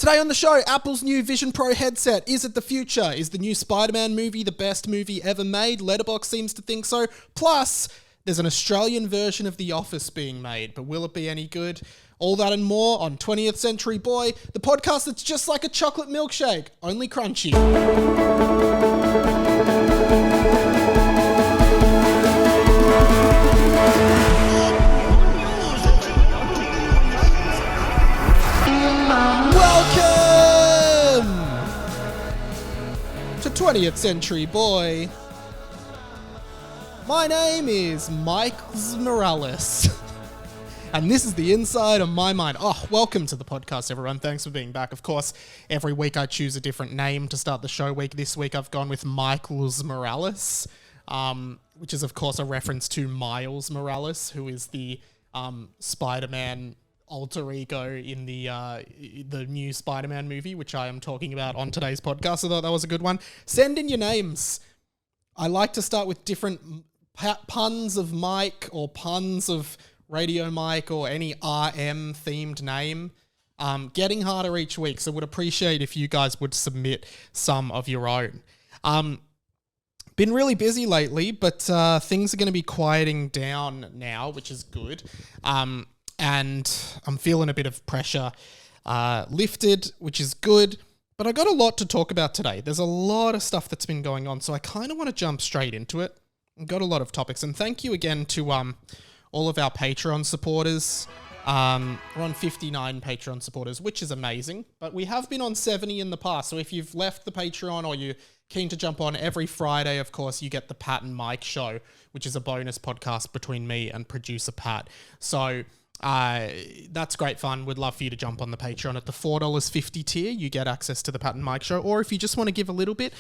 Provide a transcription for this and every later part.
Today on the show, Apple's new Vision Pro headset. Is it the future? Is the new Spider-Man movie the best movie ever made? Letterboxed seems to think so. Plus, there's an Australian version of The Office being made, but will it be any good? All that and more on 20th Century Boy, the podcast that's just like a chocolate milkshake, only crunchy. Welcome to 20th Century Boy. My name is Mike Morales. And this is the inside of my mind. Oh, welcome to the podcast, everyone. Thanks for being back. Of course, every week I choose a different name to start the show week. This week I've gone with Michael's Morales, which is, of course, a reference to Miles Morales, who is the Spider-Man alter ego in the new Spider-Man movie, which I am talking about on today's podcast. I thought that was a good one. Send in your names. I like to start with different puns of Mike or puns of Radio Mike or any RM themed name. Getting harder each week, so would appreciate if you guys would submit some of your own. Been really busy lately, but things are going to be quieting down now, which is good. And I'm feeling a bit of pressure lifted, which is good. But I got a lot to talk about today. There's a lot of stuff that's been going on, so I kind of want to jump straight into it. I've got a lot of topics, and thank you again to all of our Patreon supporters. We're on 59 Patreon supporters, which is amazing, but we have been on 70 in the past. So if you've left the Patreon or you're keen to jump on, every Friday, of course, you get the Pat and Mike show, which is a bonus podcast between me and producer Pat. So that's great fun. Would love for you to jump on the Patreon at the $4.50 tier. You get access to the Pat and Mike show. Or if you just want to give a little bit,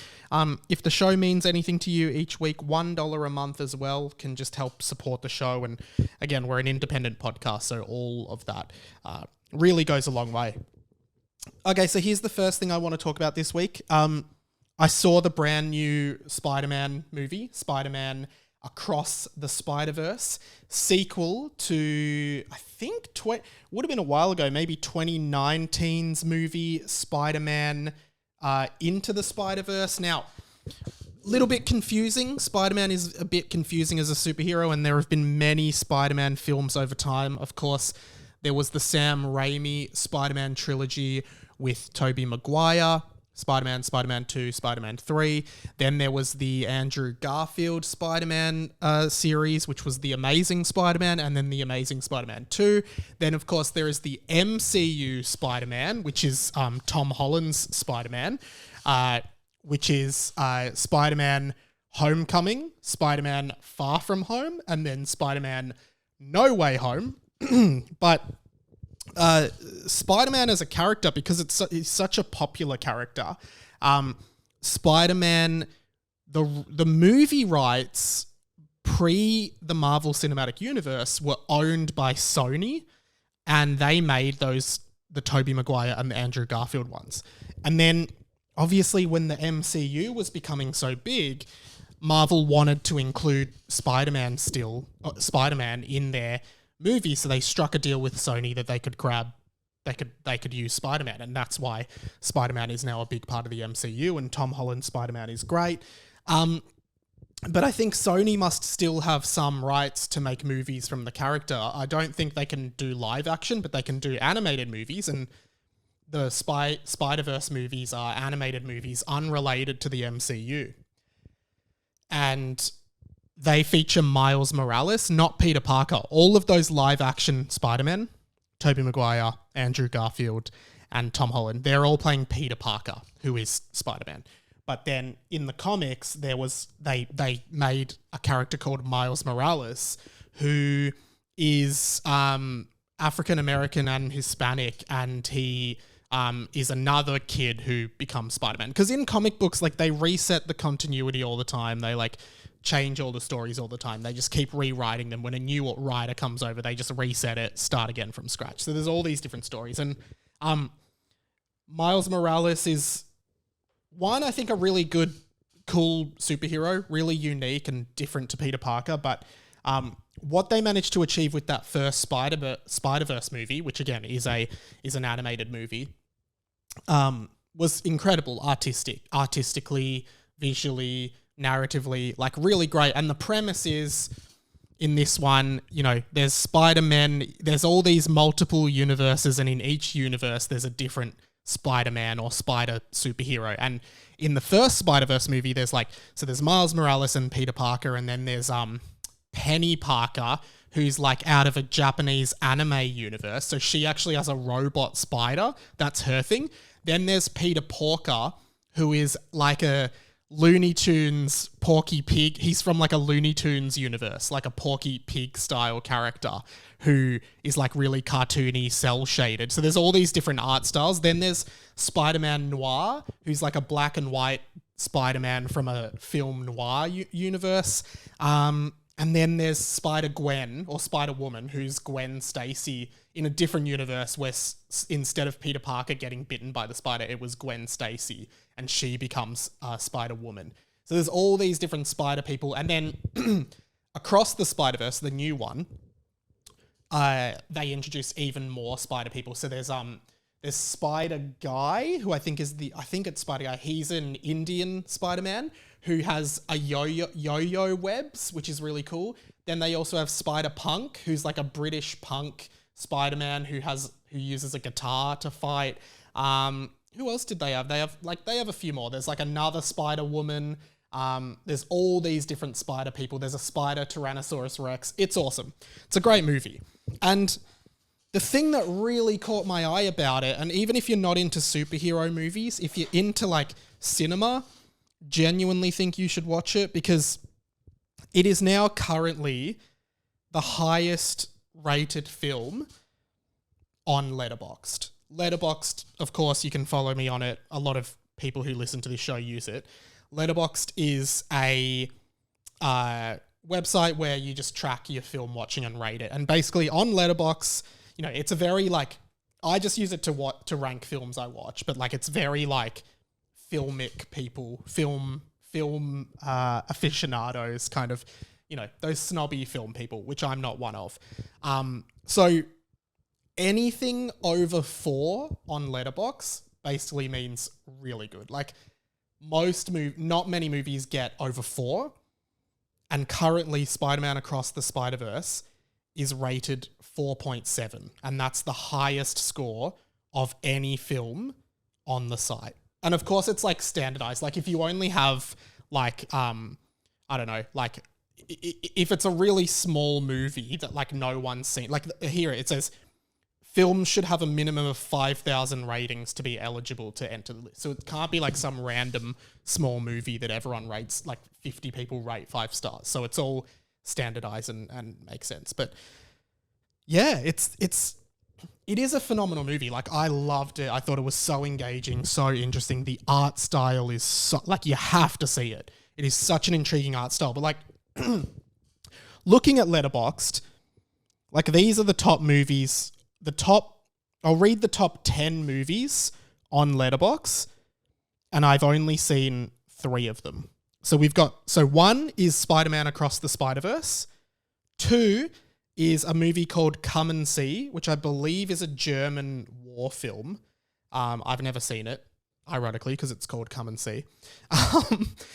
if the show means anything to you each week, $1 a month as well can just help support the show. And again, we're an independent podcast, so all of that really goes a long way. Okay, so here's the first thing I want to talk about this week. I saw the brand new Spider-Man movie, Spider-Man Across the SpiderVerse, sequel to, I think, would have been a while ago, maybe 2019's movie, Spider-Man Into the Spider-Verse. Now, a little bit confusing. Spider-Man is a bit confusing as a superhero, and there have been many Spider-Man films over time. Of course, there was the Sam Raimi Spider-Man trilogy with Tobey Maguire, Spider-Man, Spider-Man 2, Spider-Man 3. Then there was the Andrew Garfield Spider-Man series, which was The Amazing Spider-Man, and then The Amazing Spider-Man 2. Then, of course, there is the MCU Spider-Man, which is Tom Holland's Spider-Man, which is Spider-Man Homecoming, Spider-Man Far From Home, and then Spider-Man No Way Home. But Spider-Man as a character, because he's such a popular character, Spider-Man, the movie rights pre the Marvel Cinematic Universe were owned by Sony, and they made the Tobey Maguire and the Andrew Garfield ones. And then obviously when the MCU was becoming so big, Marvel wanted to include Spider-Man in their movie, so they struck a deal with Sony that they could use Spider-Man, and that's why Spider-Man is now a big part of the MCU, and Tom Holland's Spider-Man is great. But I think Sony must still have some rights to make movies from the character. I don't think they can do live action, but they can do animated movies, and the SpiderVerse movies are animated movies unrelated to the MCU. And they feature Miles Morales, not Peter Parker. All of those live-action Spider-Men, Tobey Maguire, Andrew Garfield, and Tom Holland, they're all playing Peter Parker, who is Spider-Man. But then in the comics, they made a character called Miles Morales, who is African-American and Hispanic, and he is another kid who becomes Spider-Man. Because in comic books, they reset the continuity all the time. They change all the stories all the time. They just keep rewriting them. When a new writer comes over, they just reset it, start again from scratch. So there's all these different stories. And Miles Morales is, one, I think a really good, cool superhero, really unique and different to Peter Parker. But what they managed to achieve with that first SpiderVerse movie, which again is an animated movie, was incredible, artistically, visually, narratively, like really great. And the premise is, in this one, there's Spider-Man, there's all these multiple universes, and in each universe there's a different Spider-Man or spider superhero. And in the first Spider-Verse movie, there's Miles Morales and Peter Parker, and then there's Penny Parker, who's like out of a Japanese anime universe. So she actually has a robot spider. That's her thing. Then there's Peter Porker, who is like a Looney Tunes Porky Pig. He's from like a Looney Tunes universe, like a Porky Pig style character who is like really cartoony, cell shaded. So there's all these different art styles. Then there's Spider-Man Noir, who's like a black and white Spider-Man from a film noir universe. And then there's Spider-Gwen or Spider-Woman, who's Gwen Stacy in a different universe where instead of Peter Parker getting bitten by the spider, it was Gwen Stacy, and she becomes Spider-Woman. So there's all these different spider people. And then across the Spider-Verse, the new one, they introduce even more spider people. So there's Spider Guy, who I think it's Spider Guy. He's an Indian Spider-Man who has a yo-yo webs, which is really cool. Then they also have Spider Punk, who's like a British punk Spider-Man who uses a guitar to fight. Who else did they have? They have a few more. There's like another Spider-Woman. There's all these different spider people. There's a Spider Tyrannosaurus Rex. It's awesome. It's a great movie. And the thing that really caught my eye about it, and even if you're not into superhero movies, if you're into like cinema, genuinely think you should watch it, because it is now currently the highest rated film on Letterboxed. Letterboxed, of course, you can follow me on it. A lot of people who listen to this show use it. Letterboxed is a website where you just track your film watching and rate it. And basically on Letterboxd, it's a very like, I just use it to rank films I watch, but like it's very like filmic people, film aficionados, kind of, those snobby film people, which I'm not one of. So anything over 4 on Letterboxd basically means really good. Like not many movies get over 4, and currently Spider-Man Across the Spider-Verse is rated 4.7, and that's the highest score of any film on the site. And of course, it's like standardized. Like if you only have like, I don't know, like if it's a really small movie that like no one's seen, like here it says films should have a minimum of 5,000 ratings to be eligible to enter the list. So it can't be like some random small movie that everyone rates, like 50 people rate 5 stars. So it's all standardized and makes sense. But yeah, it is a phenomenal movie. Like, I loved it. I thought it was so engaging, so interesting. The art style is so, like, you have to see it. It is such an intriguing art style. But like, looking at Letterboxd, like, these are the top movies. I'll read the top 10 movies on Letterboxd, and I've only seen 3 of them. So one is Spider-Man Across the Spider-Verse. 2 is a movie called Come and See, which I believe is a German war film. I've never seen it, ironically, because it's called Come and See.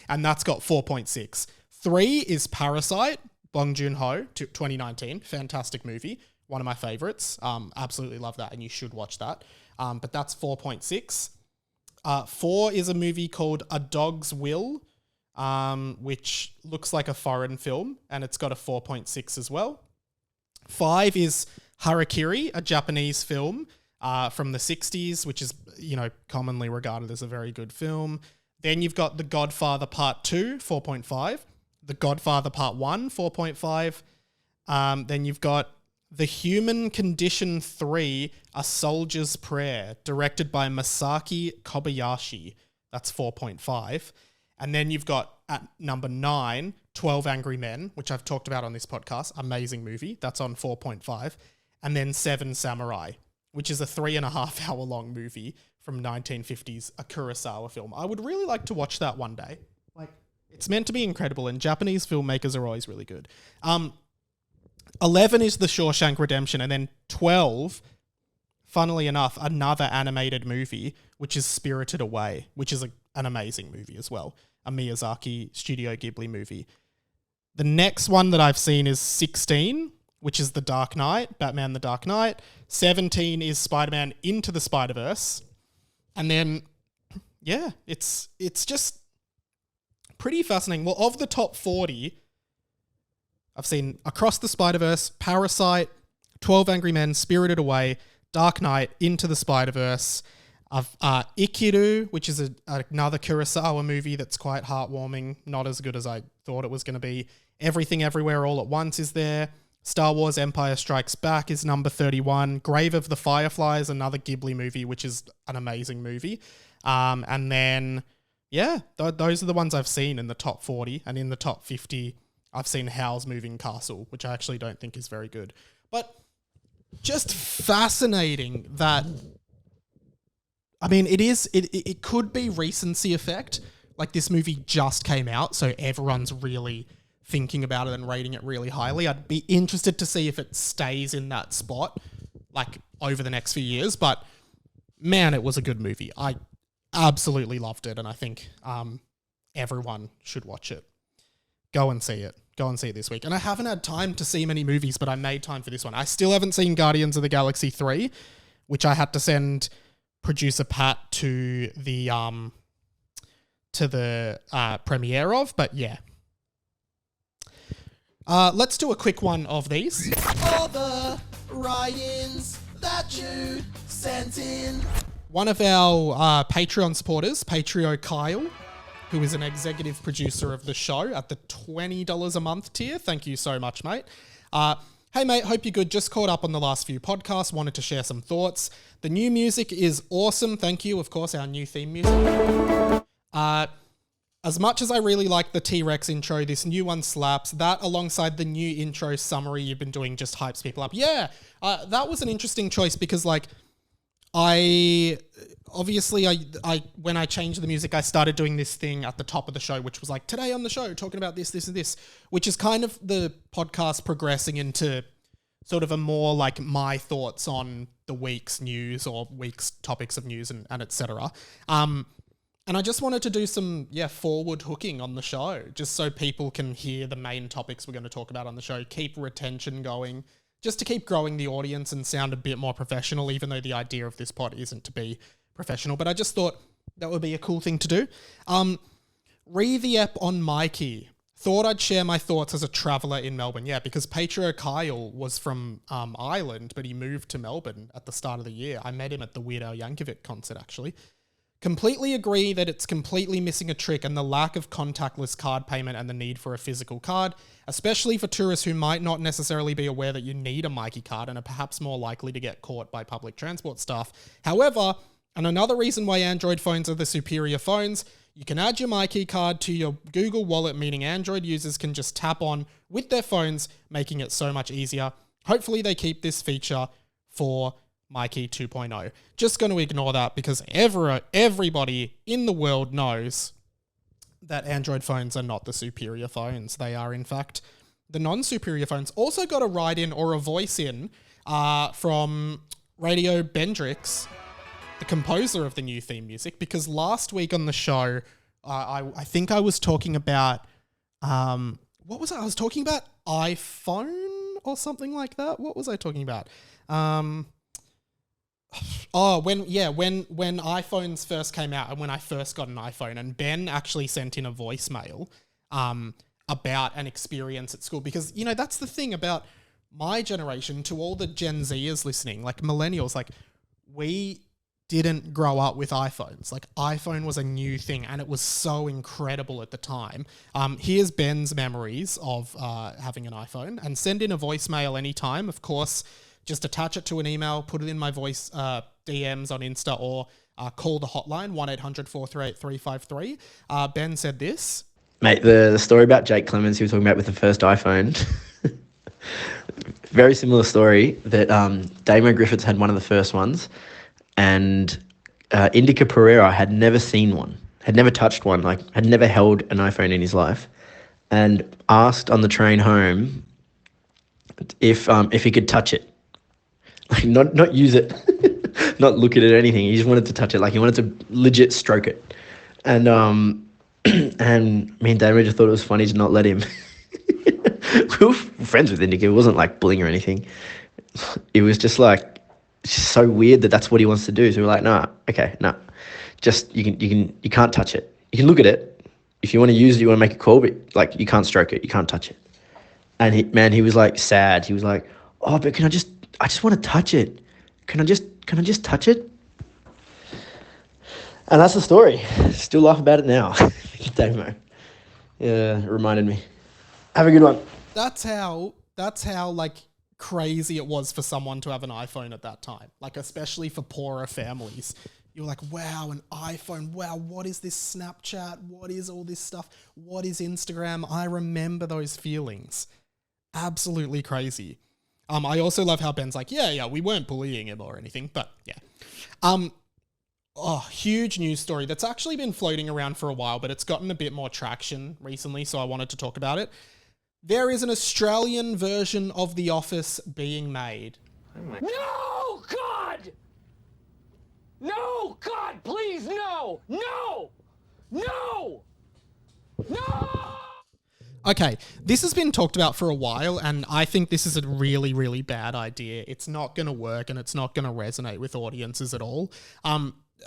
And that's got 4.6. 3 is Parasite, Bong Joon-ho, 2019. Fantastic movie. One of my favorites. Absolutely love that, and you should watch that. But that's 4.6. 4 is a movie called A Dog's Will, which looks like a foreign film, and it's got a 4.6 as well. 5 is Harakiri, a Japanese film from the 60s, which is, commonly regarded as a very good film. Then you've got The Godfather Part 2, 4.5. The Godfather Part 1, 4.5. Then you've got The Human Condition 3, A Soldier's Prayer, directed by Masaki Kobayashi. That's 4.5. And then you've got, at number 9, 12 Angry Men, which I've talked about on this podcast. Amazing movie. That's on 4.5. And then 7 Samurai, which is a 3.5 hour long movie from 1950s, a Kurosawa film. I would really like to watch that one day. Like, it's meant to be incredible, and Japanese filmmakers are always really good. 11 is The Shawshank Redemption, and then 12, funnily enough, another animated movie, which is Spirited Away, which is an amazing movie as well. A Miyazaki Studio Ghibli movie. The next one that I've seen is 16, which is The Dark Knight, Batman The Dark Knight. 17 is Spider-Man Into the Spider-Verse. And then, yeah, it's just pretty fascinating. Well, of the top 40, I've seen Across the Spider-Verse, Parasite, 12 Angry Men, Spirited Away, Dark Knight, Into the Spider-Verse, Ikiru, which is another Kurosawa movie that's quite heartwarming, not as good as I thought it was going to be. Everything Everywhere All at Once is there. Star Wars Empire Strikes Back is number 31. Grave of the Fireflies, another Ghibli movie, which is an amazing movie. And then, yeah, those are the ones I've seen in the top 40. And in the top 50, I've seen Howl's Moving Castle, which I actually don't think is very good. But just fascinating that, I mean, it could be recency effect. Like, this movie just came out, so everyone's really thinking about it and rating it really highly. I'd be interested to see if it stays in that spot, like, over the next few years. But, man, it was a good movie. I absolutely loved it, and I think everyone should watch it. Go and see it. Go and see it this week. And I haven't had time to see many movies, but I made time for this one. I still haven't seen Guardians of the Galaxy 3, which I had to send producer Pat to the premiere of, but yeah. Let's do a quick one of these. All the write-ins that you sent in. One of our Patreon supporters, Patreon Kyle, who is an executive producer of the show at the $20 a month tier. Thank you so much, mate. Hey, mate, hope you're good. Just caught up on the last few podcasts. Wanted to share some thoughts. The new music is awesome. Thank you. Of course, our new theme music. As much as I really like the T-Rex intro, this new one slaps. That alongside the new intro summary you've been doing just hypes people up. Yeah, that was an interesting choice because, like, I when I changed the music, I started doing this thing at the top of the show, which was like, today on the show, talking about this, this, and this, which is kind of the podcast progressing into sort of a more like my thoughts on the week's news or week's topics of news and et cetera. And I just wanted to do some, forward hooking on the show, just so people can hear the main topics we're going to talk about on the show, keep retention going, just to keep growing the audience and sound a bit more professional, even though the idea of this pod isn't to be professional. But I just thought that would be a cool thing to do. Re the app on Mikey. Thought I'd share my thoughts as a traveller in Melbourne. Yeah, because Patreon Kyle was from Ireland, but he moved to Melbourne at the start of the year. I met him at the Weird Al Yankovic concert, actually. Completely agree that it's completely missing a trick and the lack of contactless card payment and the need for a physical card, especially for tourists who might not necessarily be aware that you need a Mikey card and are perhaps more likely to get caught by public transport staff. However, and another reason why Android phones are the superior phones, you can add your Mikey card to your Google Wallet, meaning Android users can just tap on with their phones, making it so much easier. Hopefully they keep this feature for Mikey 2.0. Just going to ignore that because everybody in the world knows that Android phones are not the superior phones. They are, in fact, the non-superior phones. Also got a write-in or a voice-in from Radio Bendrix, the composer of the new theme music, because last week on the show, I think I was talking about, what was I? I was talking about iPhone or something like that. What was I talking about? When iPhones first came out and when I first got an iPhone, and Ben actually sent in a voicemail about an experience at school, because, you know, that's the thing about my generation, to all the Gen Zers listening, like millennials, like, we didn't grow up with iPhones. Like, iPhone was a new thing and it was so incredible at the time. Here's Ben's memories of having an iPhone, and send in a voicemail anytime, of course. Just attach it to an email, put it in my voice DMs on Insta, or call the hotline, 1-800-438-353. Ben said this. Mate, the story about Jake Clemens he was talking about with the first iPhone, very similar story, that Damo Griffiths had one of the first ones, and Indica Pereira had never seen one, had never touched one, like had never held an iPhone in his life, and asked on the train home if he could touch it. Like, not use it. not look at it or anything. He just wanted to touch it. Like he wanted to legit stroke it. And and me and Damon just thought it was funny to not let him. We were friends with Indica. It wasn't like bullying or anything. It was just like, it's just so weird that that's what he wants to do. So we're like, nah, okay, nah. Just you can't touch it. You can look at it. If you want to use it, you want to make a call, but like you can't stroke it. You can't touch it. And he was like sad. He was like, oh, but I just want to touch it. Can I just touch it? And that's the story. Still laugh about it now. Damo. Yeah, it reminded me. Have a good one. That's how like crazy it was for someone to have an iPhone at that time. Like especially for poorer families. You're like, wow, an iPhone. Wow, what is this Snapchat? What is all this stuff? What is Instagram? I remember those feelings. Absolutely crazy. I also love how Ben's like, yeah, we weren't bullying him or anything, but yeah. Huge news story that's actually been floating around for a while, but it's gotten a bit more traction recently, so I wanted to talk about it. There is an Australian version of The Office being made. No, God! No, God, please, no! No! No! No! Okay, this has been talked about for a while, and I think this is a really, really bad idea. It's not going to work, and it's not going to resonate with audiences at all.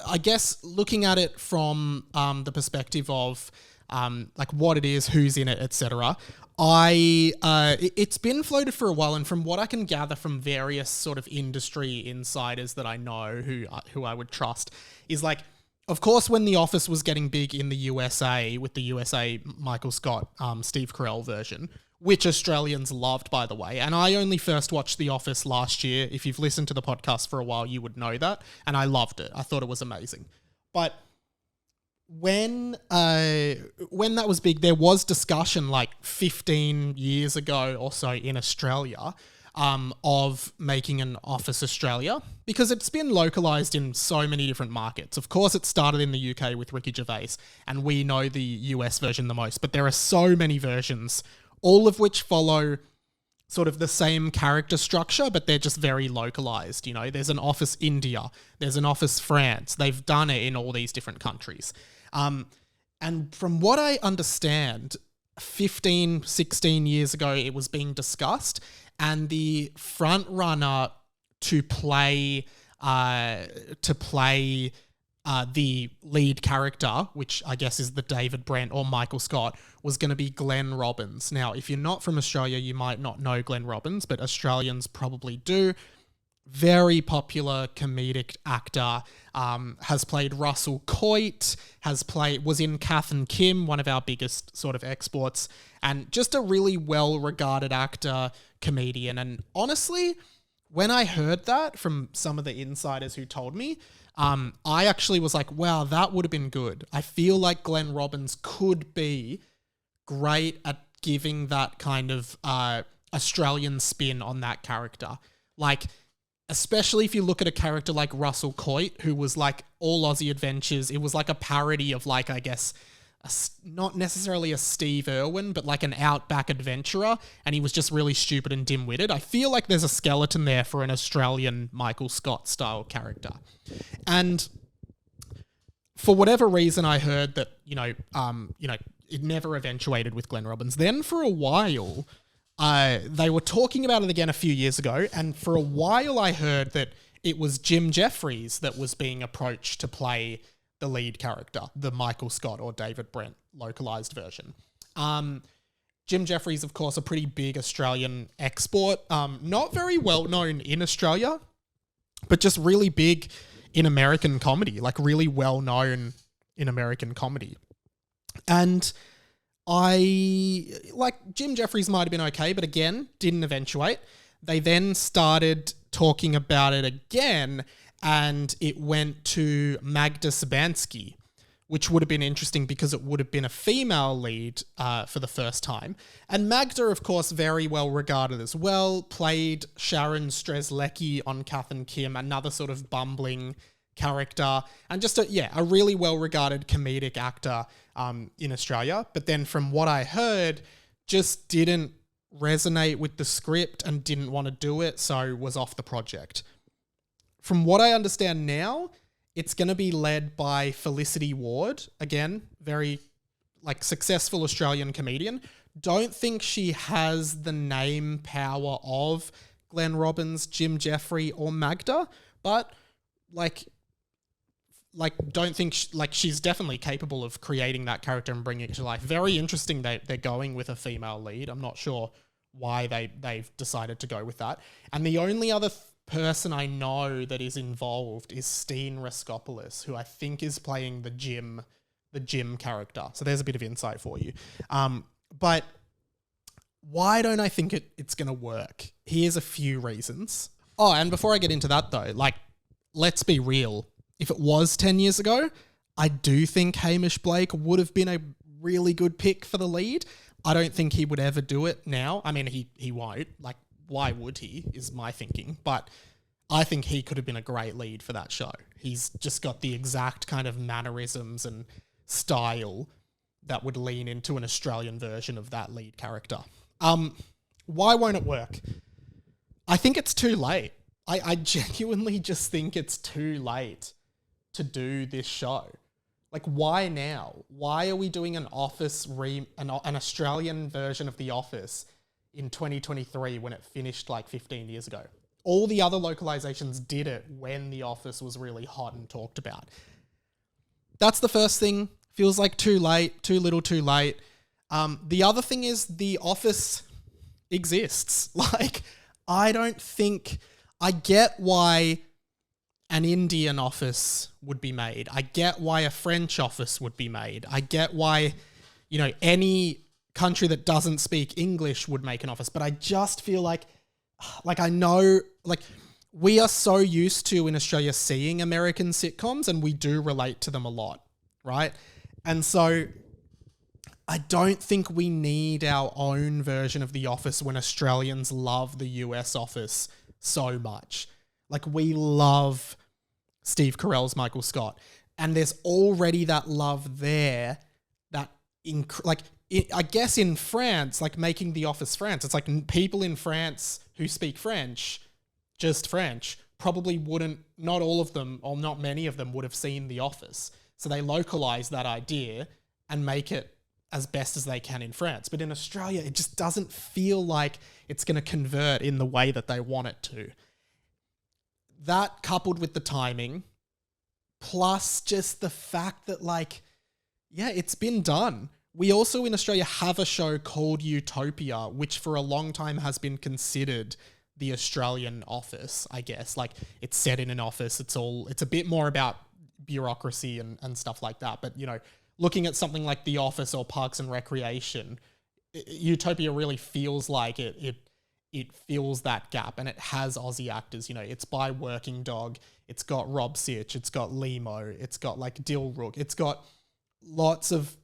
I guess looking at it from the perspective of like what it is, who's in it, etc. It's been floated for a while, and from what I can gather from various sort of industry insiders that I know who I would trust, is like, of course, when The Office was getting big in the USA with the USA Michael Scott, Steve Carell version, which Australians loved, by the way, and I only first watched The Office last year. If you've listened to the podcast for a while, you would know that, and I loved it. I thought it was amazing. But when that was big, there was discussion like 15 years ago or so in Australia of making an Office Australia, because it's been localized in so many different markets. Of course, it started in the UK with Ricky Gervais, and we know the US version the most, but there are so many versions, all of which follow sort of the same character structure, but they're just very localized. You know, there's an Office India, there's an Office France. They've done it in all these different countries. And from what I understand, 15, 16 years ago, it was being discussed, and the front runner to play the lead character, which I guess is the David Brent or Michael Scott, was going to be Glenn Robbins. Now, if you're not from Australia, you might not know Glenn Robbins, but Australians probably do. Very popular comedic actor, has played Russell Coight, was in Kath and Kim, one of our biggest sort of exports, and just a really well-regarded actor, comedian. And honestly, when I heard that from some of the insiders who told me, I actually was like, wow, that would have been good. I feel like Glenn Robbins could be great at giving that kind of Australian spin on that character. Like, especially if you look at a character like Russell Coight, who was like all Aussie Adventures. It was like a parody of like, I guess, not necessarily a Steve Irwin, but like an outback adventurer. And he was just really stupid and dim-witted. I feel like there's a skeleton there for an Australian Michael Scott style character. And for whatever reason, I heard that, it never eventuated with Glenn Robbins. Then for a while, they were talking about it again a few years ago, and for a while I heard that it was Jim Jefferies that was being approached to play the lead character, the Michael Scott or David Brent localized version. Jim Jefferies, of course, a pretty big Australian export, not very well known in Australia, but just really big in American comedy, like really well known in American comedy. And Jim Jefferies might have been okay, but again, didn't eventuate. They then started talking about it again, and it went to Magda Szubanski, which would have been interesting because it would have been a female lead for the first time. And Magda, of course, very well regarded as well, played Sharon Strzelecki on Kath and Kim, another sort of bumbling character, and just a really well regarded comedic actor in Australia. But then from what I heard, just didn't resonate with the script and didn't want to do it, so was off the project. from what I understand now, it's going to be led by Felicity Ward. Again, very successful Australian comedian. Don't think she has the name power of Glenn Robbins, Jim Jeffrey, or Magda, but don't think she's definitely capable of creating that character and bringing it to life. Very interesting that they're going with a female lead. I'm not sure why they've decided to go with that. And the only other person I know that is involved is Steen Raskopoulos, who I think is playing the Jim character. So there's a bit of insight for you. But why don't I think it's going to work? Here's a few reasons. Oh, and before I get into that though, let's be real. If it was 10 years ago, I do think Hamish Blake would have been a really good pick for the lead. I don't think he would ever do it now. I mean, he won't. Why would he, is my thinking. But I think he could have been a great lead for that show. He's just got the exact kind of mannerisms and style that would lean into an Australian version of that lead character. Why won't it work? I think it's too late. I genuinely just think it's too late to do this show. Why now? Why are we doing an Australian version of The Office in 2023 when it finished 15 years ago? All the other localizations did it when The Office was really hot and talked about. That's the first thing. Feels like too late, too little too late. The other thing is The Office exists. I get why an Indian office would be made. I get why a French office would be made. I get why, any country that doesn't speak English would make an office. But I just feel I know, we are so used to in Australia seeing American sitcoms and we do relate to them a lot, right? And so I don't think we need our own version of The Office when Australians love the US Office so much. We love Steve Carell's Michael Scott. And there's already that love there that, I guess in France, making The Office France, it's people in France who speak French, just French, probably wouldn't, not all of them, or not many of them would have seen The Office. So they localize that idea and make it as best as they can in France. But in Australia, it just doesn't feel like it's going to convert in the way that they want it to. That coupled with the timing, plus just the fact that it's been done. We also in Australia have a show called Utopia, which for a long time has been considered the Australian Office, I guess. It's set in an office. It's a bit more about bureaucracy and stuff like that. But, looking at something like The Office or Parks and Recreation, Utopia really feels like it fills that gap, and it has Aussie actors. It's by Working Dog. It's got Rob Sitch. It's got Limo. It's got Dil Rook. It's got lots of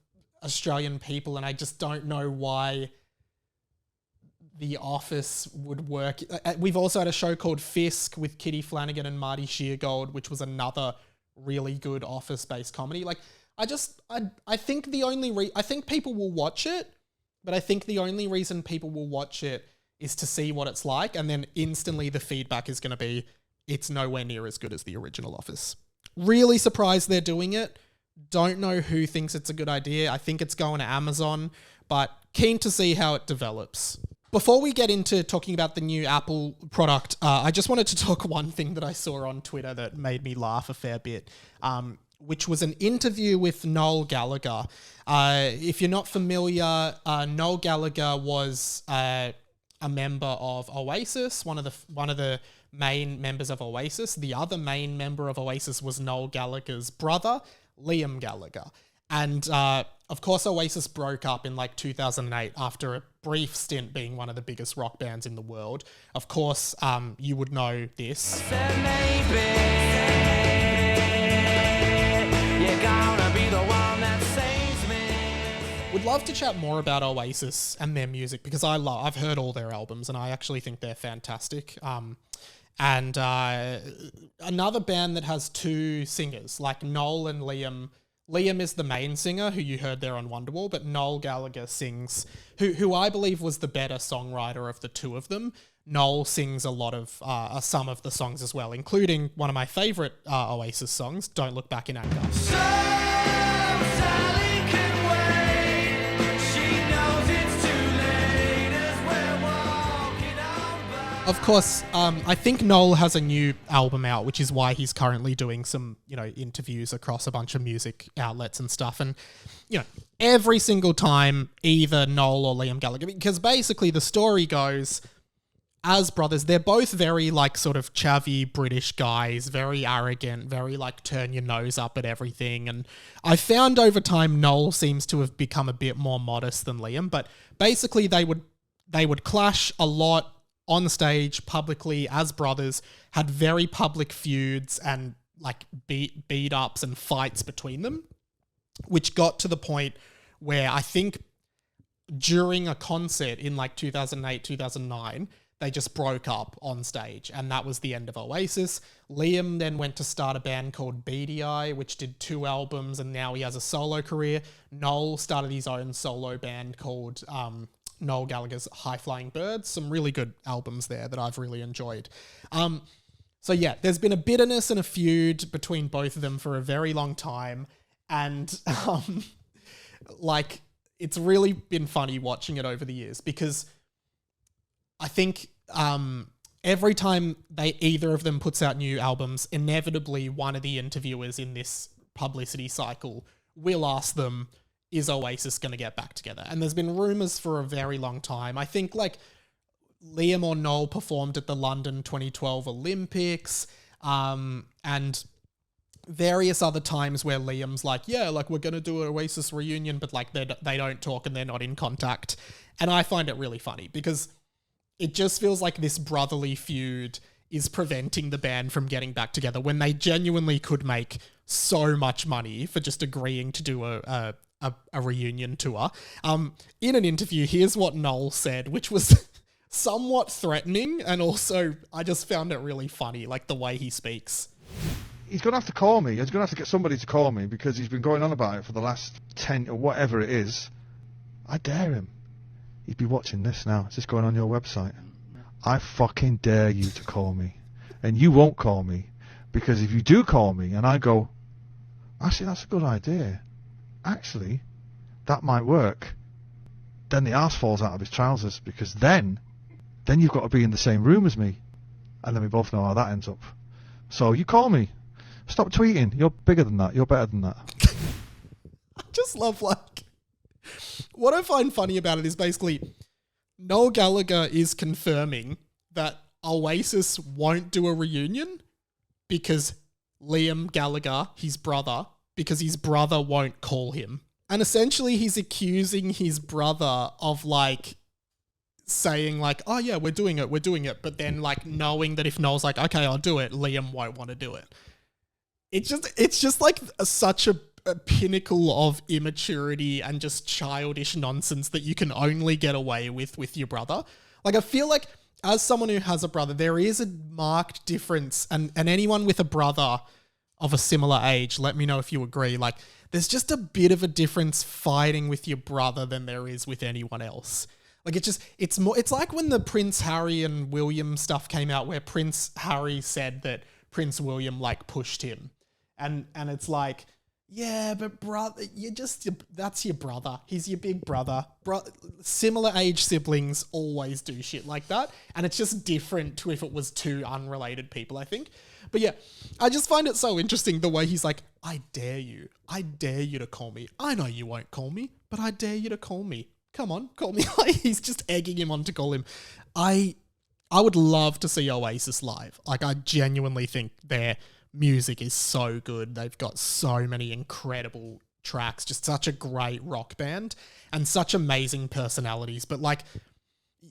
Australian people, and I just don't know why The Office would work. We've also had a show called Fisk with Kitty Flanagan and Marty Sheargold, which was another really good office-based comedy. I think I think people will watch it, but I think the only reason people will watch it is to see what it's like, and then instantly the feedback is going to be, it's nowhere near as good as the original Office. Really surprised they're doing it. Don't know who thinks it's a good idea. I think it's going to Amazon, but keen to see how it develops. Before we get into talking about the new Apple product, I just wanted to talk one thing that I saw on Twitter that made me laugh a fair bit, which was an interview with Noel Gallagher. If you're not familiar, Noel Gallagher was a member of Oasis, one of the main members of Oasis. The other main member of Oasis was Noel Gallagher's brother, Liam Gallagher. And of course, Oasis broke up in 2008 after a brief stint being one of the biggest rock bands in the world. Of course, you would know this. Would love to chat more about Oasis and their music because I've heard all their albums and I actually think they're fantastic. And another band that has two singers, Noel and Liam. Liam is the main singer who you heard there on Wonderwall, but Noel Gallagher sings, who I believe was the better songwriter of the two of them. Noel sings a lot of some of the songs as well, including one of my favorite Oasis songs, "Don't Look Back in Anger." Of course, I think Noel has a new album out, which is why he's currently doing some, interviews across a bunch of music outlets and stuff. And, every single time, either Noel or Liam Gallagher, because basically the story goes, as brothers, they're both very, sort of chavvy British guys, very arrogant, very, turn your nose up at everything. And I found over time Noel seems to have become a bit more modest than Liam, but basically they would clash a lot on stage, publicly, as brothers, had very public feuds and beat ups and fights between them, which got to the point where I think during a concert in 2008, 2009, they just broke up on stage, and that was the end of Oasis. Liam then went to start a band called Beady Eye, which did 2 albums, and now he has a solo career. Noel started his own solo band called Noel Gallagher's High Flying Birds. Some really good albums there that I've really enjoyed. So yeah, there's been a bitterness and a feud between both of them for a very long time. And it's really been funny watching it over the years, because I think every time either of them puts out new albums, inevitably one of the interviewers in this publicity cycle will ask them, is Oasis going to get back together? And there's been rumours for a very long time. I think Liam or Noel performed at the London 2012 Olympics, and various other times where Liam's we're going to do an Oasis reunion, but they don't talk and they're not in contact. And I find it really funny, because it just feels like this brotherly feud is preventing the band from getting back together when they genuinely could make so much money for just agreeing to do a reunion tour. In an interview, here's what Noel said, which was somewhat threatening, and also I just found it really funny, the way he speaks. He's going to have to call me. He's going to have to get somebody to call me, because he's been going on about it for the last 10 or whatever it is. I dare him. He'd be watching this now. It's just going on your website. I fucking dare you to call me. And you won't call me, because if you do call me and I go, actually, that's a good idea, actually, that might work, then the arse falls out of his trousers, because then you've got to be in the same room as me, and then we both know how that ends up. So you call me. Stop tweeting. You're bigger than that. You're better than that. I just love, what I find funny about it is basically Noel Gallagher is confirming that Oasis won't do a reunion because Liam Gallagher, his brother, because his brother won't call him. And essentially he's accusing his brother of saying oh yeah, we're doing it. But then knowing that if Noel's okay, I'll do it, Liam won't want to do it. It's just such a pinnacle of immaturity and just childish nonsense that you can only get away with your brother. I feel as someone who has a brother, there is a marked difference, and anyone with a brother of a similar age, let me know if you agree. There's just a bit of a difference fighting with your brother than there is with anyone else. It's like when the Prince Harry and William stuff came out, where Prince Harry said that Prince William pushed him. And it's yeah, but brother, that's your brother. He's your big brother. Similar age siblings always do shit like that. And it's just different to if it was 2 unrelated people, I think. But yeah, I just find it so interesting the way he's I dare you. I dare you to call me. I know you won't call me, but I dare you to call me. Come on, call me. He's just egging him on to call him. I would love to see Oasis live. I genuinely think their music is so good. They've got so many incredible tracks, just such a great rock band and such amazing personalities. But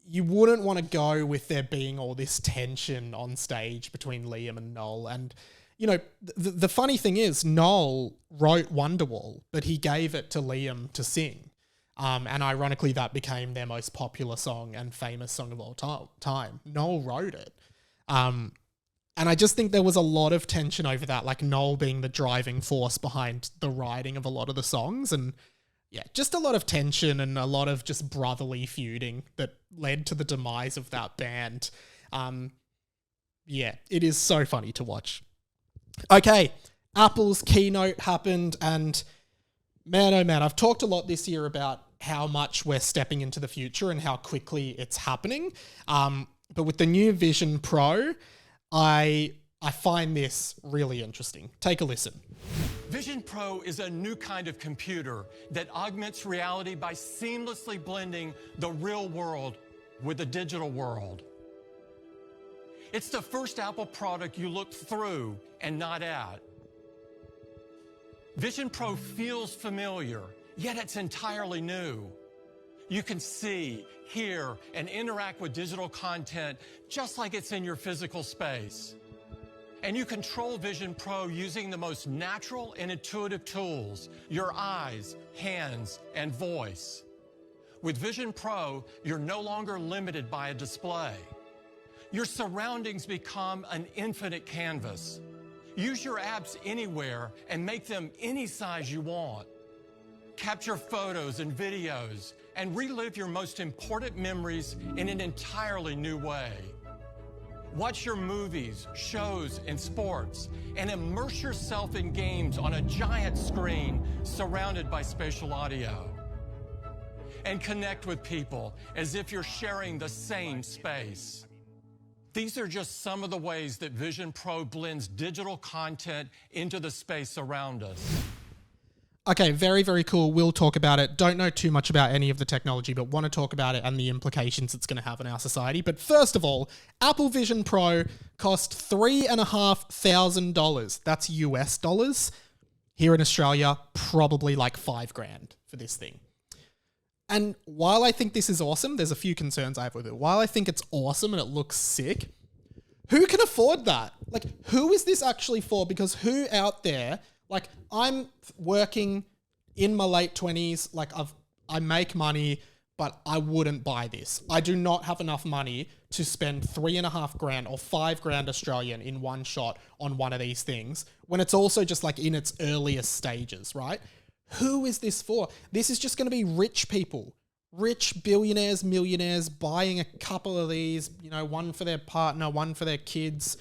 you wouldn't want to go with there being all this tension on stage between Liam and Noel. And, the funny thing is Noel wrote Wonderwall, but he gave it to Liam to sing. And ironically, that became their most popular song and famous song of all time. Noel wrote it. And I just think there was a lot of tension over that, Noel being the driving force behind the writing of a lot of the songs. And Yeah, just a lot of tension and a lot of just brotherly feuding that led to the demise of that band. Yeah, it is so funny to watch. Okay, Apple's keynote happened, and man, oh man, I've talked a lot this year about how much we're stepping into the future and how quickly it's happening. But with the new Vision Pro, I find this really interesting. Take a listen. Vision Pro is a new kind of computer that augments reality by seamlessly blending the real world with the digital world. It's the first Apple product you look through and not at. Vision Pro feels familiar, yet it's entirely new. You can see, hear, and interact with digital content just like it's in your physical space. And you control Vision Pro using the most natural and intuitive tools, your eyes, hands, and voice. With Vision Pro, you're no longer limited by a display. Your surroundings become an infinite canvas. Use your apps anywhere and make them any size you want. Capture photos and videos and relive your most important memories in an entirely new way. Watch your movies, shows, and sports, and immerse yourself in games on a giant screen surrounded by spatial audio. And connect with people as if you're sharing the same space. These are just some of the ways that Vision Pro blends digital content into the space around us. Okay, very, very cool. We'll talk about it. Don't know too much about any of the technology, but want to talk about it and the implications it's going to have in our society. But first of all, Apple Vision Pro cost $3,500. That's US dollars. Here in Australia, probably like $5,000 for this thing. And while I think this is awesome, there's a few concerns I have with it. While I think it's awesome and it looks sick, who can afford that? Like, who is this actually for? Because who out there... Like, I'm working in my late 20s, like I make money, but I wouldn't buy this. I do not have enough money to spend $3,500 or $5,000 Australian in one shot on one of these things when it's also just like in its earliest stages, right? Who is this for? This is just going to be rich people, rich billionaires, millionaires buying a couple of these, you know, one for their partner, one for their kids.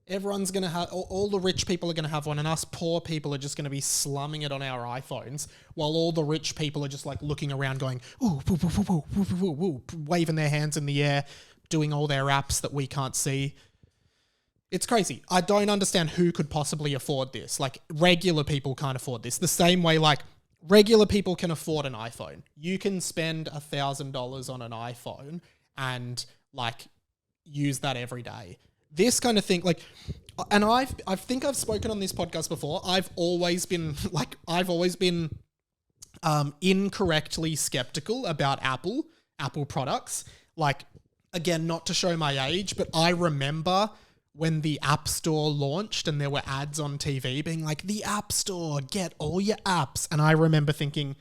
Everyone's going to have, all the rich people are going to have one, and us poor people are just going to be slumming it on our iPhones, while all the rich people are just like looking around going, ooh, woo, woo, woo, woo, woo, woo, waving their hands in the air, doing all their apps that we can't see. It's crazy. I don't understand who could possibly afford this. Like, regular people can't afford this. The same way, like, regular people can afford an iPhone. You can spend $1,000 on an iPhone and, like, use that every day. This kind of thing, like, and I think I've spoken on this podcast before. I've always been incorrectly skeptical about Apple products. Like, again, not to show my age, but I remember when the App Store launched and there were ads on TV being like, the App Store, get all your apps. And I remember thinking,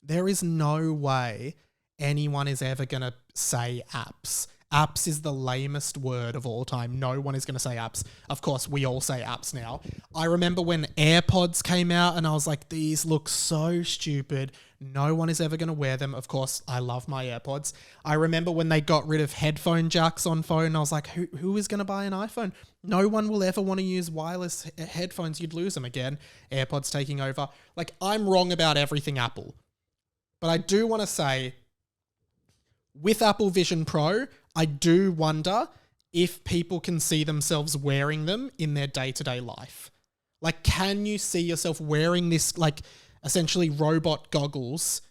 there is no way anyone is ever going to say apps. Apps is the lamest word of all time. No one is going to say apps. Of course, we all say apps now. I remember when AirPods came out and I was like, these look so stupid. No one is ever going to wear them. Of course, I love my AirPods. I remember when they got rid of headphone jacks on phone. I was like, who is going to buy an iPhone? No one will ever want to use wireless headphones. You'd lose them again. AirPods taking over. Like, I'm wrong about everything Apple. But I do want to say, with Apple Vision Pro, I do wonder if people can see themselves wearing them in their day-to-day life. Like, can you see yourself wearing this, like, essentially robot goggles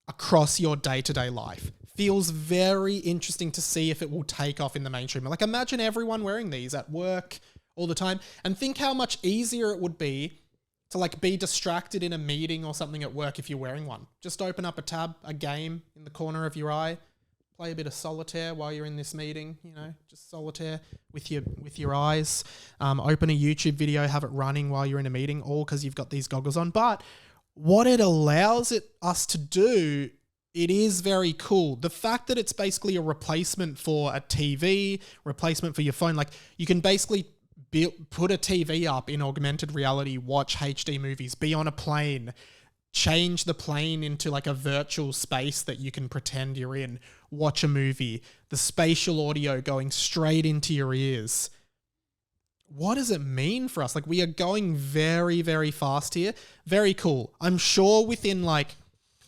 across your day-to-day life? Feels very interesting to see if it will take off in the mainstream. Like, imagine everyone wearing these at work all the time, and think how much easier it would be to, like, be distracted in a meeting or something at work if you're wearing one. Just open up a tab, a game in the corner of your eye, play a bit of solitaire while you're in this meeting, you know, just solitaire with your eyes. Open a YouTube video, have it running while you're in a meeting, all because you've got these goggles on. But what it allows us to do, it is very cool. The fact that it's basically a replacement for a TV, replacement for your phone, like, you can basically put a TV up in augmented reality, watch HD movies, be on a plane, change the plane into like a virtual space that you can pretend you're in, watch a movie, the spatial audio going straight into your ears. What does it mean for us? Like, we are going very, very fast here. Very cool. I'm sure within like,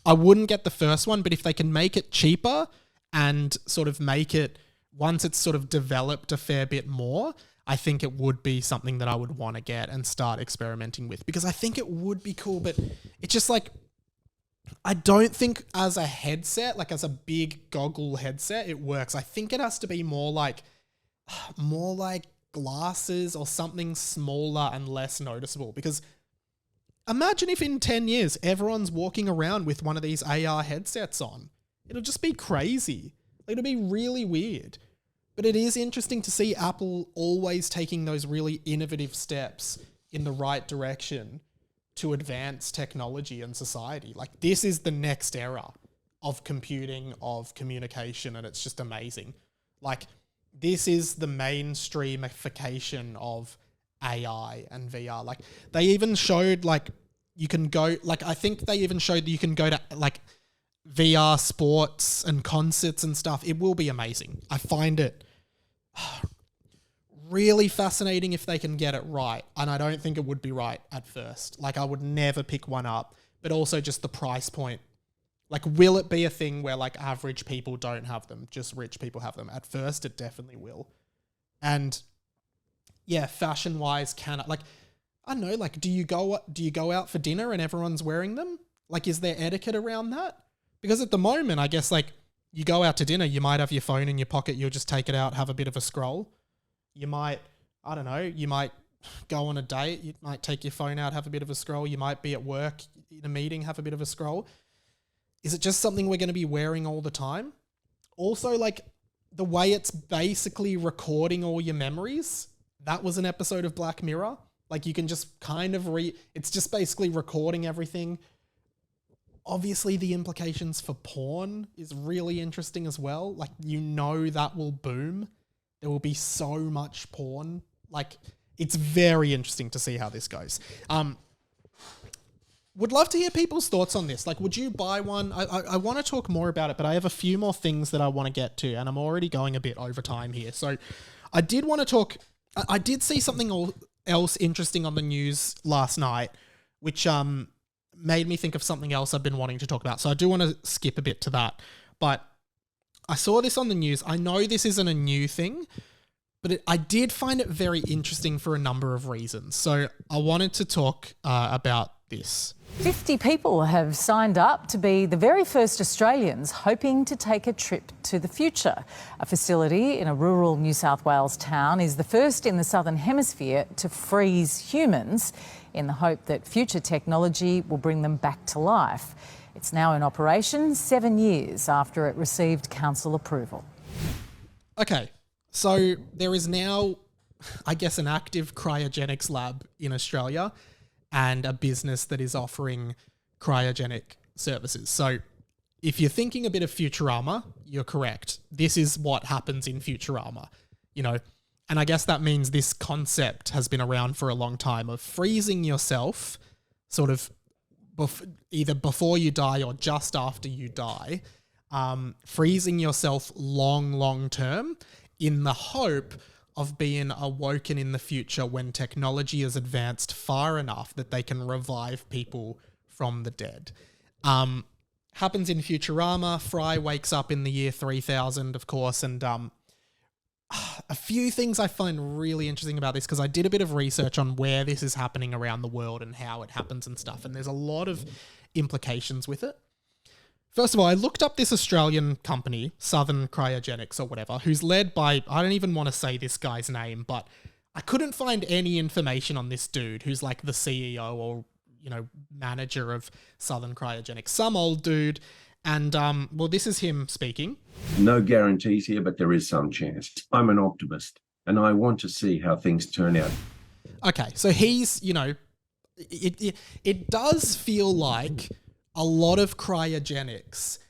I wouldn't get the first one, but if they can make it cheaper and sort of make it, once it's sort of developed a fair bit more, I think it would be something that I would want to get and start experimenting with, because I think it would be cool, but it's just like, I don't think as a headset, like as a big goggle headset, it works. I think it has to be more like glasses or something smaller and less noticeable, because imagine if in 10 years everyone's walking around with one of these AR headsets on. It'll just be crazy. It'll be really weird. But it is interesting to see Apple always taking those really innovative steps in the right direction to advance technology and society. Like, this is the next era of computing, of communication, and it's just amazing. Like, this is the mainstreamification of AI and VR. Like, they even showed, like, you can go, like, I think they even showed that you can go to, like, VR sports and concerts and stuff. It will be amazing. I find it really fascinating if they can get it right. And I don't think it would be right at first. Like, I would never pick one up, but also just the price point. Like, will it be a thing where like average people don't have them, just rich people have them? At first, it definitely will. And yeah, fashion wise, I don't know, like, do you go out for dinner and everyone's wearing them? Like, is there etiquette around that? Because at the moment, I guess, like, you go out to dinner, you might have your phone in your pocket, you'll just take it out, have a bit of a scroll. You might, I don't know, you might go on a date, you might take your phone out, have a bit of a scroll. You might be at work in a meeting, have a bit of a scroll. Is it just something we're going to be wearing all the time? Also, like, the way it's basically recording all your memories, that was an episode of Black Mirror. Like, you can just kind of it's just basically recording everything. Obviously, the implications for porn is really interesting as well. Like, you know, that will boom. There will be so much porn. Like, it's very interesting to see how this goes. Would love to hear people's thoughts on this. Like, would you buy one? I want to talk more about it, but I have a few more things that I want to get to, and I'm already going a bit over time here. So I did want to talk... I did see something else interesting on the news last night, which made me think of something else I've been wanting to talk about. So I do want to skip a bit to that. But I saw this on the news. I know this isn't a new thing, but I did find it very interesting for a number of reasons. So I wanted to talk about this. 50 people have signed up to be the very first Australians hoping to take a trip to the future. A facility in a rural New South Wales town is the first in the Southern Hemisphere to freeze humans in the hope that future technology will bring them back to life. It's now in operation 7 years after it received council approval. Okay, so there is now, I guess, an active cryogenics lab in Australia and a business that is offering cryogenic services. So if you're thinking a bit of Futurama, you're correct. This is what happens in Futurama, you know, and I guess that means this concept has been around for a long time of freezing yourself sort of either before you die or just after you die, freezing yourself long term in the hope of being awoken in the future when technology is advanced far enough that they can revive people from the dead. Happens in Futurama. Fry wakes up in the year 3000, of course, and a few things I find really interesting about this, because I did a bit of research on where this is happening around the world and how it happens and stuff, and there's a lot of implications with it. First of all, I looked up this Australian company, Southern Cryogenics or whatever, who's led by, I don't even want to say this guy's name, but I couldn't find any information on this dude who's like the CEO or, you know, manager of Southern Cryogenics. Some old dude. And, well, this is him speaking. No guarantees here, but there is some chance. I'm an optimist, and I want to see how things turn out. Okay, so he's, you know, it does feel like a lot of cryogenics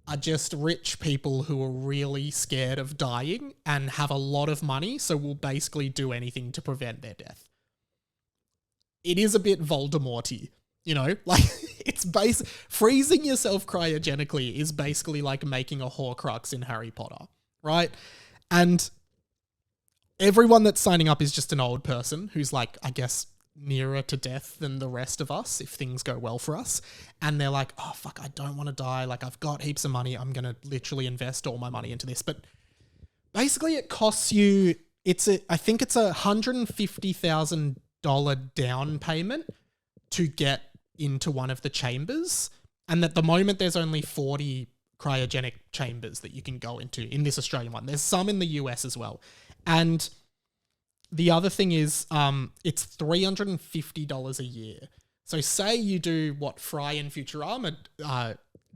are just rich people who are really scared of dying and have a lot of money, so will basically do anything to prevent their death. It is a bit Voldemort-y, you know? Like, freezing yourself cryogenically is basically like making a Horcrux in Harry Potter, right? And everyone that's signing up is just an old person who's like, I guess, nearer to death than the rest of us if things go well for us. And they're like, oh, fuck, I don't want to die. Like, I've got heaps of money. I'm going to literally invest all my money into this. But basically it costs you, I think it's $150,000 down payment to get into one of the chambers. And at the moment, there's only 40 cryogenic chambers that you can go into in this Australian one. There's some in the US as well. And the other thing is, it's $350 a year. So say you do what Fry and Futurama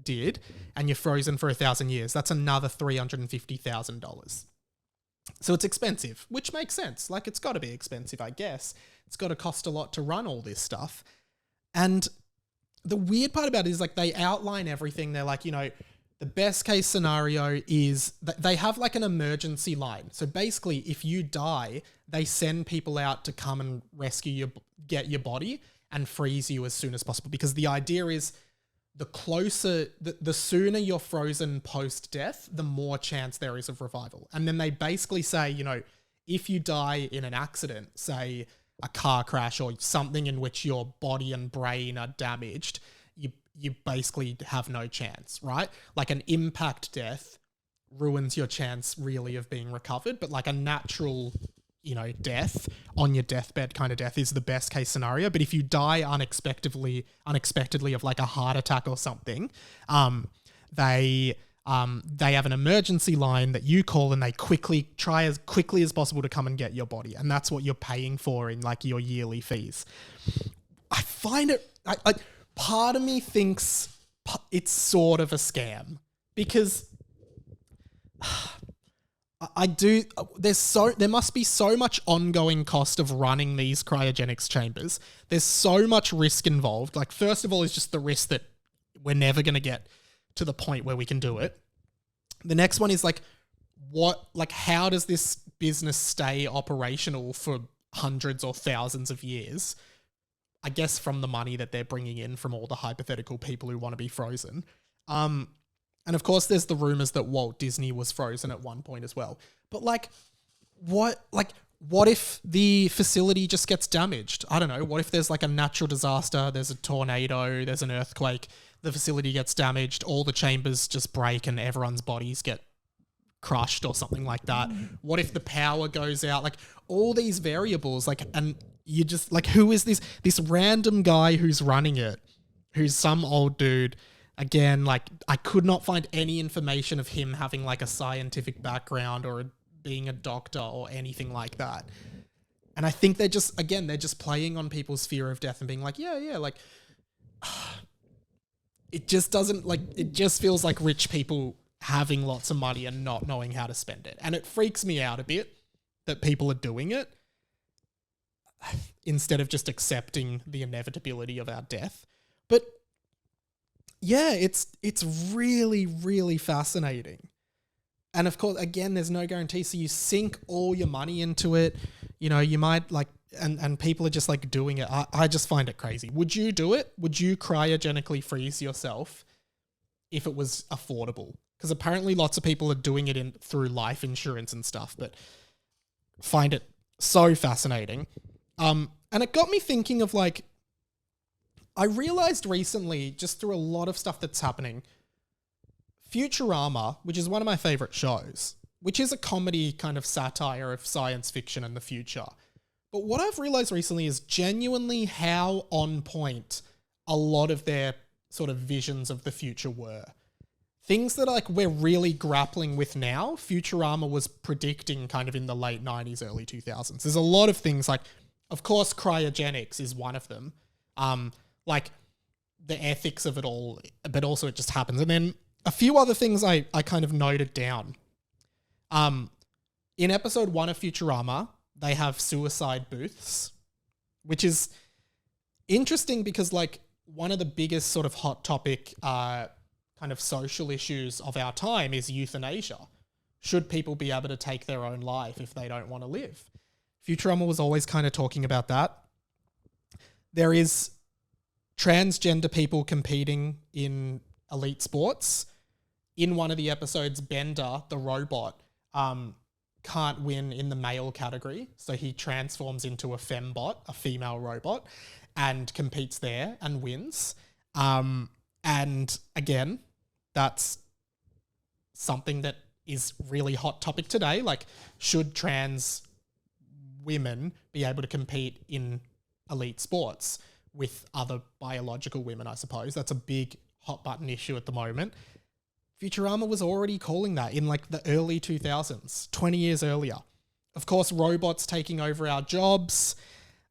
did, and you're frozen for 1,000 years. That's another $350,000. So it's expensive, which makes sense. Like, it's got to be expensive, I guess. It's got to cost a lot to run all this stuff. And the weird part about it is, like, they outline everything. They're like, the best case scenario is that they have like an emergency line. So basically, if you die, they send people out to come and get your body and freeze you as soon as possible. Because the idea is the sooner you're frozen post-death, the more chance there is of revival. And then they basically say, if you die in an accident, say a car crash or something in which your body and brain are damaged, you basically have no chance, right? Like an impact death ruins your chance really of being recovered, but like a natural, death on your deathbed kind of death is the best case scenario. But if you die unexpectedly of like a heart attack or something, they have an emergency line that you call, and they try as quickly as possible to come and get your body. And that's what you're paying for in like your yearly fees. I find it part of me thinks it's sort of a scam because there must be so much ongoing cost of running these cryogenics chambers. There's so much risk involved. Like, first of all, is just the risk that we're never going to get to the point where we can do it. The next one is how does this business stay operational for hundreds or thousands of years? I guess from the money that they're bringing in from all the hypothetical people who want to be frozen. And of course, there's the rumors that Walt Disney was frozen at one point as well. But what if the facility just gets damaged? I don't know. What if there's like a natural disaster? There's a tornado, there's an earthquake, the facility gets damaged, all the chambers just break and everyone's bodies get crushed or something like that. What if the power goes out? Like, all these variables, and you just who is this random guy who's running it, who's some old dude. Again, I could not find any information of him having like a scientific background or being a doctor or anything like that. And I think they're just playing on people's fear of death and being like, it just doesn't, it just feels like rich people having lots of money and not knowing how to spend it. And it freaks me out a bit that people are doing it instead of just accepting the inevitability of our death. But yeah, it's really, really fascinating. And of course, again, there's no guarantee. So you sink all your money into it. You might and people are just doing it. I just find it crazy. Would you do it? Would you cryogenically freeze yourself if it was affordable? Because apparently lots of people are doing it through life insurance and stuff, but find it so fascinating. And it got me thinking of I realized recently, just through a lot of stuff that's happening, Futurama, which is one of my favorite shows, which is a comedy kind of satire of science fiction and the future. But what I've realized recently is genuinely how on point a lot of their sort of visions of the future were. Things that we're really grappling with now, Futurama was predicting kind of in the late 90s, early 2000s. There's a lot of things of course, cryogenics is one of them. The ethics of it all, but also it just happens. And then a few other things I kind of noted down. In episode 1 of Futurama, they have suicide booths, which is interesting because one of the biggest sort of hot topic kind of social issues of our time is euthanasia. Should people be able to take their own life if they don't want to live? Futurama was always kind of talking about that. There is transgender people competing in elite sports. In one of the episodes, Bender, the robot, can't win in the male category. So he transforms into a fembot, a female robot, and competes there and wins. And again, that's something that is really hot topic today. Like, should trans women be able to compete in elite sports with other biological women, I suppose? That's a big hot button issue at the moment. Futurama was already calling that in like the early 2000s, 20 years earlier. Of course, robots taking over our jobs.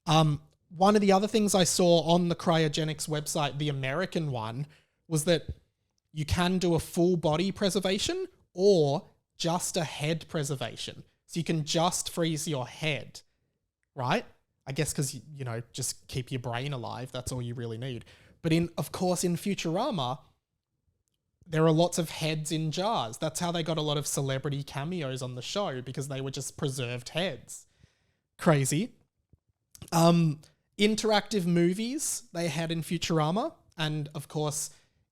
One of the other things I saw on the cryogenics website, the American one, was that you can do a full body preservation or just a head preservation. So you can just freeze your head, right? I guess because, you know, just keep your brain alive. That's all you really need. But of course, in Futurama, there are lots of heads in jars. That's how they got a lot of celebrity cameos on the show, because they were just preserved heads. Crazy. Interactive movies they had in Futurama. And of course,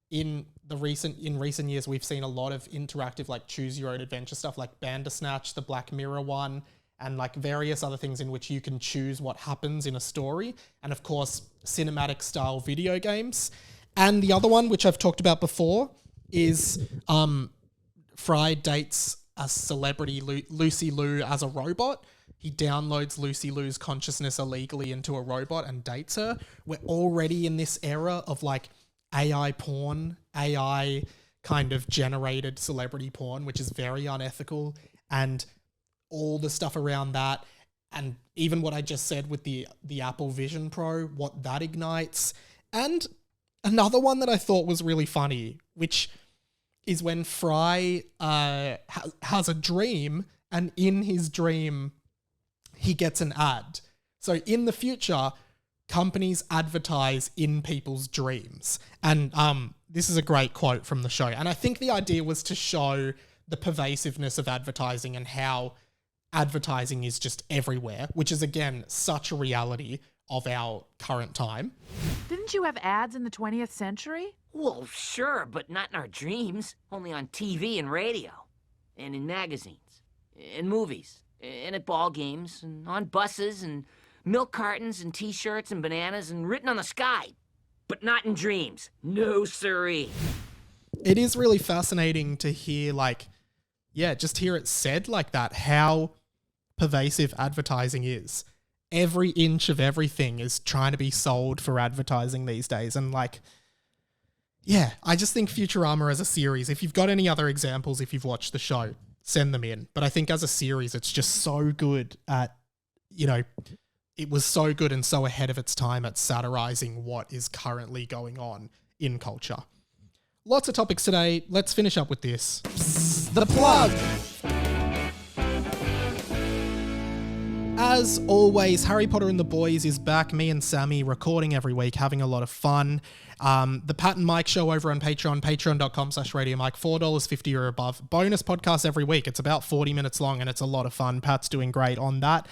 in recent years, we've seen a lot of interactive, like choose your own adventure stuff, like Bandersnatch, the Black Mirror one, and like various other things in which you can choose what happens in a story. And of course, cinematic style video games. And the other one, which I've talked about before, is Fry dates a celebrity, Lucy Liu, as a robot. He downloads Lucy Liu's consciousness illegally into a robot and dates her. We're already in this era of like AI porn, AI kind of generated celebrity porn, which is very unethical, and all the stuff around that. And even what I just said with the Apple Vision Pro, what that ignites. And another one that I thought was really funny, which is when Fry has a dream, and in his dream, he gets an ad. So in the future, companies advertise in people's dreams. And this is a great quote from the show. And I think the idea was to show the pervasiveness of advertising and how advertising is just everywhere, which is, again, such a reality of our current time. Didn't you have ads in the 20th century? Well, sure, but not in our dreams. Only on TV and radio, and in magazines, and movies, and at ball games, and on buses, and milk cartons, and T-shirts, and bananas, and written on the sky. But not in dreams. No siree. It is really fascinating to hear, like, yeah, just hear it said like that, how pervasive advertising is. Every inch of everything is trying to be sold for advertising these days. And like, yeah, I just think Futurama as a series, if you've got any other examples, if you've watched the show, send them in. But I think as a series, it's just so good at, you know, it was so good and so ahead of its time at satirizing what is currently going on in culture. Lots of topics today. Let's finish up with this. The plug. As always, Harry Potter and the Boys is back. Me and Sammy recording every week, having a lot of fun. The Pat and Mike show over on Patreon, patreon.com/Radio Mike, $4.50 or above. Bonus podcast every week. It's about 40 minutes long and it's a lot of fun. Pat's doing great on that.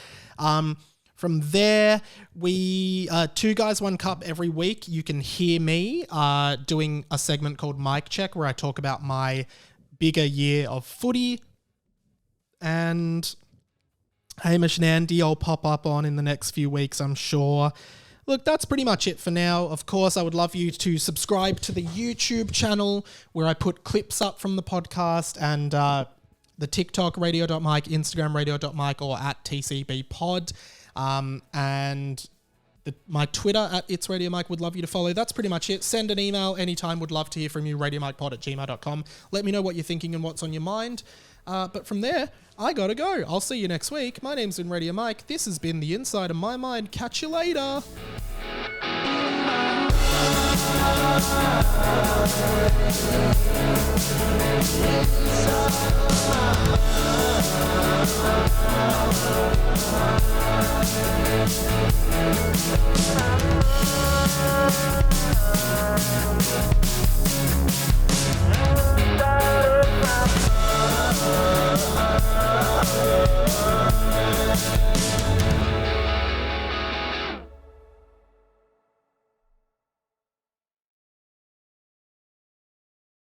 From there, we Two Guys, One Cup every week. You can hear me doing a segment called Mic Check, where I talk about my bigger year of footy. And Hamish and Andy I'll pop up on in the next few weeks, I'm sure. Look, that's pretty much it for now. Of course, I would love you to subscribe to the YouTube channel where I put clips up from the podcast, and the TikTok radio.mike, Instagram radio.mike, or at TCBpod. And my Twitter at It's Radio Mike, would love you to follow. That's pretty much it. Send an email anytime. Would love to hear from you. RadioMikePod@gmail.com. Let me know what you're thinking and what's on your mind. But from there, I gotta go. I'll see you next week. My name's been Radio Mike. This has been The Inside of My Mind. Catch you later. Inside